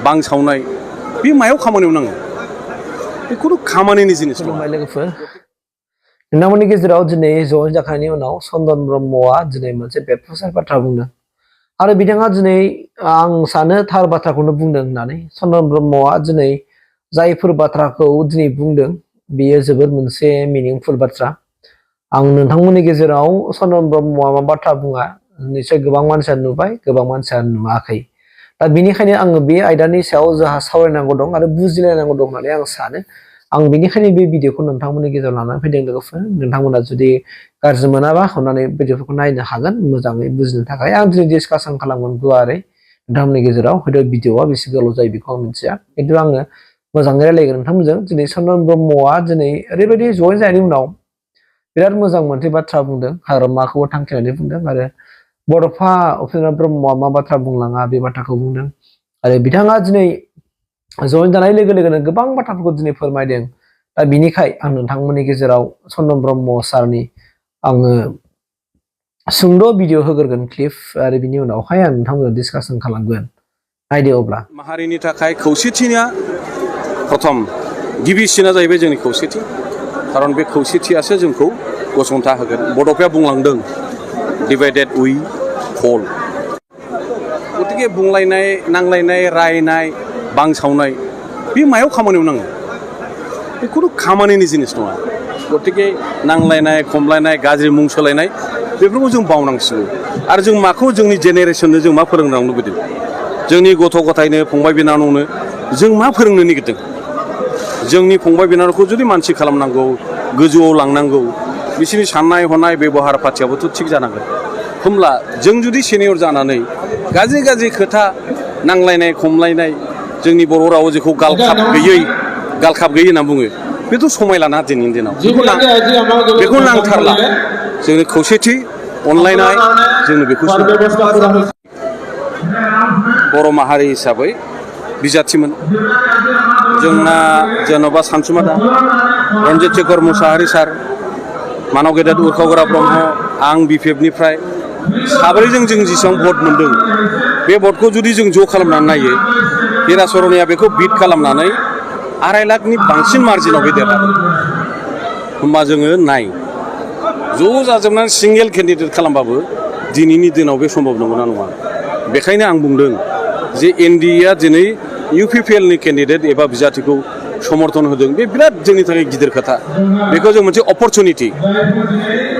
बांसावनाय बे मायाव खामानियाव नाङो बेखौथ' खामानिनि जिनिस खुलुमबाय लोगोफोर नोंथांमोननि गेजेराव दिनै जइन जाखांनायनि उनाव चन्दन ब्रह्मआ दिनै मोनसे बेरफुसार बाथ्रा बुंदों आरो बिथाङा दिनै आं सानो थार बाथ्राखौनो बुंदों होननानै चन्दन ब्रह्मआ दिनै जायफोर बाथ्राखौ दिनै बुंदों बेयो जोबोद मोनसे मिनिंफुल बाथ्रा आं नोंथांमोननि गेजेराव चन्दन ब्रह्मआ मा बाथ्रा बुङा निश्चय गोबां मानसिया नुबाय गोबां मानसिया नुवाखै दा बेनिखायनो आङो बे आयदानि सायाव जोंहा सावरायनांगौ दं आरो बुजिलायनांगौ दं होननानै आं सानो आं बेनिखायनो बे भिडिअखौ नोंथांमोननि गेजेराव लानानै फैदों लोगोफोर नोंथांमोना जुदि गाज्रि मोनाबा अननानै भिडिअफोरखौ नायनो हागोन मोजाङै बुजिनो थाखाय आं दिनै डिसकासन खालामगोन गुवारै नोंथांमोननि गेजेराव हयथ' भिडिअआ बेसे गोलाव जायो बेखौ आं मिथिया खिन्थु आङो मोजाङै रायलायगोन नोंथांमोनजों दिनै चन्दन ब्रह्मआ दिनै ओरैबायदि जइन जानायनि उनाव बिराद मोजां मोनसे बाथ्रा बुंदों हाग्रामाखौबो थांखिनानै बुंदों आरो बड'फा उपेन्द्र ब्रह्मआ मा बाथ्रा बुंलाङा बे बाथ्राखौ बुंदों आरो बिथाङा दिनै जइन जानाय लोगो लोगोनो गोबां बाथ्राफोरखौ दिनै फोरमायदों दा बिनिखाय आं नोंथांमोननि गेजेराव चन्दन ब्रह्म सारनि आङो सुंद' भिडिअ होग्रोगोन क्लिप आरो बिनि उनावहाय आं नोंथांमोनजों डिसकासन खालामगोन नायदो अब्ला माहारिनि थाखाय खौसेथिया प्रथम गिबिसिना जाहैबाय जोंनि खौसेथि खारन बे खौसेथियासो जोंखौ गसंथा होगोन बड'फाया बुंलांदों डिभाइडेड उइ फल गतिके बुंलायनाय नांलायनाय रायनाय बांसावनाय बे मायाव खामानियाव नाङो बेखौथ' खामानिनि जिनिस नङा गतिके नांलायनाय खमलायनाय गाज्रि मुं सोलायनाय बेफोरखौ जों बावनांसिगौ आरो जों माखौ जोंनि जेनेरेसननो जों मा फोरोंनो लुबैदों जोंनि गथ' गथायनो फंबाय बिनानावनो जों मा फोरोंनो नागिरदों जोंनि फंबाय बिनानावखौ जुदि मानसि खालामनांगौ गोजौआव लांनांगौ बिसोरनि साननाय हनाय बेबहार पाथियाबोथ' थिग जानांगोन होमब्ला जों जुदि सिनियर जानानै गाज्रि गाज्रि खोथा नांलायनाय खमलायनाय जोंनि बर' रावाव जेखौ गालखाब गैयै होनना बुङो बेथ' समाय लाना दिनैनि दिनाव बेखौ नांथारला जोंनि खौसेथि अनलायनाय जोंनो बेखौ बर' माहारि हिसाबै बिजाथिमोन जोंना जेन'बा सानसुमादा रन्जित शेखर मुसाहारि सार मानाव गेदेर उरखावग्रा ब्रह्म आं बिपिएफनिफ्राय साब्रैजों जों जेसेबां भट मोन्दों बे भटखौ जुदि जों ज' खालामनानै नायो हिराचरनिया बेखौ बिट खालामनानै 2.5 लाखनि बांसिन मार्जिनाव बे देरहादों होमबा जोङो नाय ज' जाजोबनानै सिंगेल केन्डिडेट खालामबाबो दिनैनि दिनाव बे सम्भब नंगौना नङा बेखायनो आं बुंदों जे एनडिएआ दिनै UPPLनि केन्डिडेट एबा बिजाथिखौ समर्थन होदों बे बिराद जोंनि थाखाय गिदिर खोथा बेखौ जों मोनसे अपरचुनिटि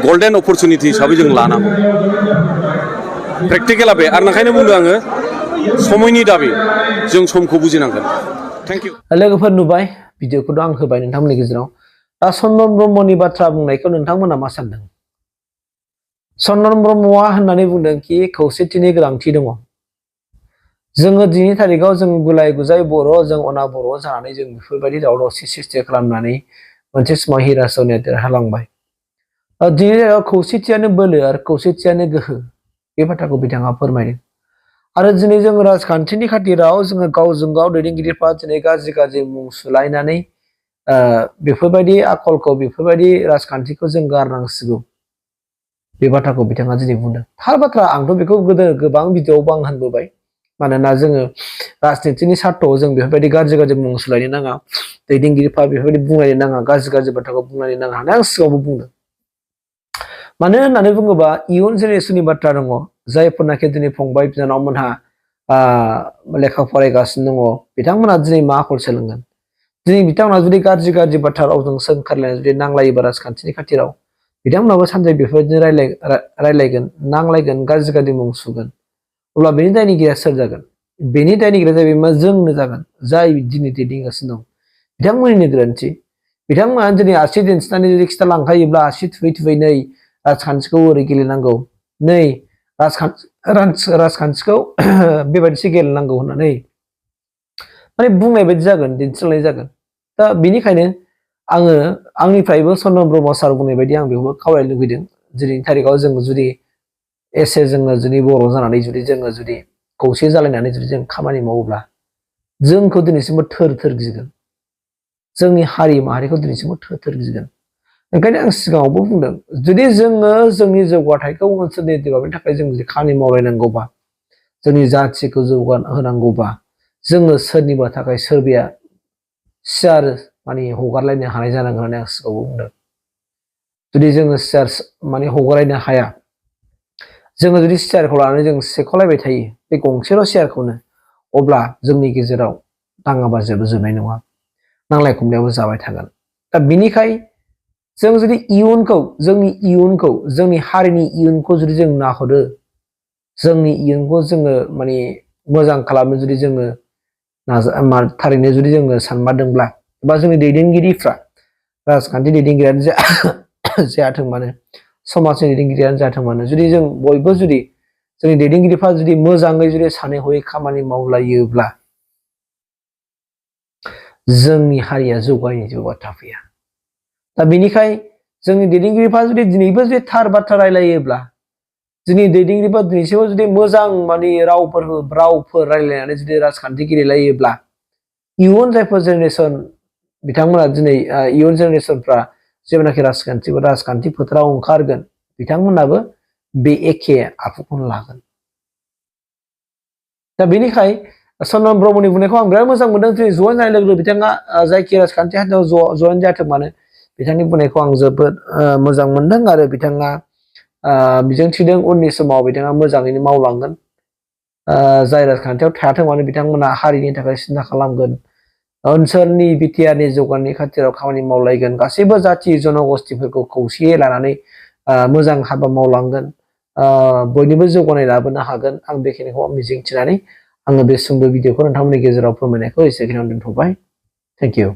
गल्डेन अपरचुनिटि हिसाबै जों लानांगौ प्रेक्टिकेला बे आरो ओंखायनो बुंदों आङो समयनि दाबि जों समखौ बुजिनांगोन थेंक इउ लोगोफोर नुबाय भिडिअखौथ' आं होबाय नोंथांमोननि गेजेराव दा चन्दन ब्रह्मनि बाथ्रा बुंनायखौ नोंथांमोना मा सानदों चन्दन ब्रह्मआ होननानै बुंदों कि खौसेथिनि गोनांथि दङ जोङो दिनैनि थारिखआव जों गुलाय गुजाय बर' जों अना बर' जानानै जों बेफोरबायदि दावराव दावसि सृष्टि खालामनानै मोनसे समाव हिराचरनिया देरहालांबाय दिनैनि जायगायाव खौसेथियानो बोलो आरो खौसेथियानो गोहो बे बाथ्राखौ बिथाङा फोरमायदों आरो दिनै जों राजखान्थिनि खाथिराव जोङो गावजों गाव दैदेनगिरिफ्रा दिनै गाज्रि गाज्रि मुं सुलायनानै बेफोरबायदि आखलखौ बेफोरबायदि राजखान्थिखौ जों गारनांसिगौ बे बाथ्राखौ बिथाङा दिनै बुंदों थार बाथ्रा आंथ' बेखौ गोदो गोबां भिडिअआवबो आं होनबोबाय मानोना जोङो राजनितिनि सार्थआव जों बेफोरबायदि गाज्रि गाज्रि मुं सुलायनो नाङा दैदेनगिरिफ्रा बेफोरबायदि बुंलायनो नाङा गाज्रि गाज्रि बाथ्राखौ बुंलायनो नाङा होननानै आं सिगाङावबो बुंदों मानो होननानै बुङोबा इयुन जेनेरेसननि बाथ्रा दङ जायफोरनाखि दिनै फंबाय बिनानावमोनहा लेखा फरायगासिनो दङ बिथांमोनहा दिनै मा आखल सोलोंगोन दिनै बिथांमोनहा जुदि गाज्रि गाज्रि बाथ्रा रावजों सोंखारलायनानै जुदि नांलायोबा राजखान्थिनि खाथिराव बिथांमोनहाबो सानसे बेफोरबायदिनो रायलायगोन नांलायगोन गाज्रि गाज्रि मुं सुगोन अब्ला बेनि दायनिगिरिया सोर जागोन बेनि दायनिगिरिया जाहैबाय मा जोंनो जागोन जाय दिनै दैदेनगासिनो दं बिथांमोननिनो गोरोन्थि बिथांमोना दिनै आसि दिन्थिनानै जुदि खिथालांखायोब्ला आसि थुयै थुयै नै राजखान्थिखौ ओरै गेलेनांगौ नै राजखान्थिखौ बेबायदिसो गेलेनांगौ होननानै माने बुंनाय बायदि जागोन दिन्थिलांनाय जागोन दा बेनिखायनो आङो आंनिफ्रायबो चन्दन ब्रह्म सार बुंनाय बायदि आं बेखौबो खावलायनो लुबैदों दिनैनि थारिखआव जों जुदि एसे जोङो जुदि बर' जानानै जोङो जुदि खौसे जालायनानै जुदि जों खामानि मावोब्ला जोंखौ दिनैसिमबो थोर थोर गिगोन जोंनि हारि माहारिखौ दिनैसिमबो थोर थोर गिगोन ओंखायनो आं सिगाङावबो बुंदों जुदि जोङो जोंनि जौगाथायखौ ओनसोलनि डेभेलपमेन्टनि थाखाय जों जुदि खामानि मावलायनांगौबा जोंनि जाथिखौ जौगाहोनांगौबा जोङो सोरनिबा थाखाय सोरबाया सियार माने हगारलायनो हानाय जानांगोन होननानै आं सिगाङाव बुंदों। जुदि जोङो सियार माने हगारलायनो हाया, जोङो जुदि सियारखौ लानानै जों सेख'लायबाय थायो बे गंसेल' सियारखौनो, अब्ला जोंनि गेजेराव दाङाबाजियाबो जोबनाय नङा, नांलाय खमलायाबो जाबाय थागोन। दा बिनिखाय जों जुदि जोंनि हारिनि इयुनखौ जुदि जों नाहरो, जोंनि इयुनखौ जोङो माने मोजां खालामनो जुदि जोङो थारैनो जुदि जोङो सानमारदोंब्ला, बा जोंनि दैदेनगिरिफ्रा राजखान्थि दैदेनगिरियानो जायाथों मानो, समाजनि दैदेनगिरियानो जाथों मानो, जुदि जों बयबो जुदि जोंनि दैदेनगिरिफ्रा जुदि मोजाङै जुदि सानै हयै खामानि मावलायोब्ला जोंनि हारिया जौगानायनि जेबो बाथ्रा फैया। दा बेनिखाय जोंनि दैदेनगिरिफ्रा जुदि दिनैबो जुदि थार बाथ्रा रायलायोब्ला, जोंनि दैदेनगिरिफ्रा दिनैसिमाव जुदि मोजां माने रावफोर रायलायनानै जुदि राजखान्थि गेलेलायोब्ला, इयुन जायफोर जेनेरेसन बिथांमोना दिनै इयुन जेनेरेसनफ्रा जेब्लानाखि राजखान्थि फोथाराव ओंखारगोन, बिथांमोनाबो बे एखे आखुखौनो लागोन। दा बेनिखाय चन्दन ब्रह्मनि बुंनायखौ आं बिराद मोजां मोनदों। दिनै जयेन जानाय लोगो लोगो बिथाङा जायखि राजखान्थि हान्जायाव जयेन जाथों मानो, बिथांनि बुंनायखौ आं जोबोद मोजां मोनदों आरो बिथाङा मिजिंथिदों उननि समाव बिथाङा मोजाङैनो मावलांगोन। जाय राजखान्थियाव थायाथों मानो बिथांमोना हारिनि थाखाय सिन्था खालामगोन, ओनसोलनि बिटिआरनि जौगानायनि खाथिराव खामानि मावलायगोन, गासैबो जाथि जनगोष्ठीफोरखौ खौसेयै लानानै मोजां हाबा मावलांगोन, बयनिबो जौगानाय लाबोनो हागोन। आं बेखिनिखौ मिजिंथिनानै आङो बे सुंद' भिडिअखौ नोंथांमोननि गेजेराव फोरमायनायखौ एसेखिनियावनो दोनथ'बाय। Thank you.